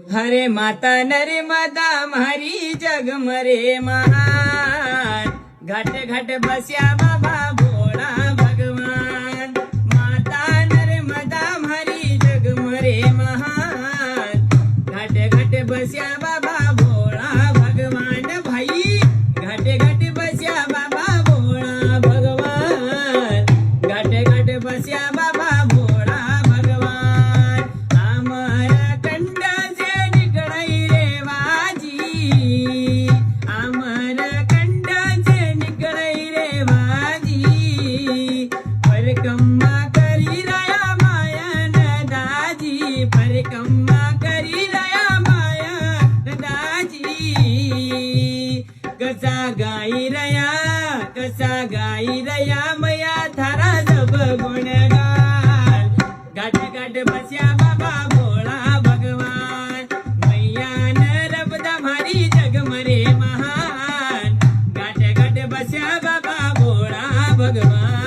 हरे माता नर्मदा मारी जग मरे महान, घट घट बस्या बाबा भोळा भगवान। माता नर्मदा मारी जग मरे महान, घट घट बस्या बाबा भोळा भगवान। भाई घट घट बस्या बाबा भोळा भगवान, घट घट बस्या बाबा भोळा भगवान। अमर कंड से निकळई रे वाजी, अमर कंड से निकळई रे वाजी। परिक्रमा करी रया मायन दाजी, परिक्रमा करी रया मायन दाजी। कसा गाई रया, कसा गाई रया मया थारा जब गुणगान। घट घट बस्या बाबा भोळा भगवान, मैया नर्मदा मारी जग मरे महान। घट घट बस्या बाबा भोळा भगवान।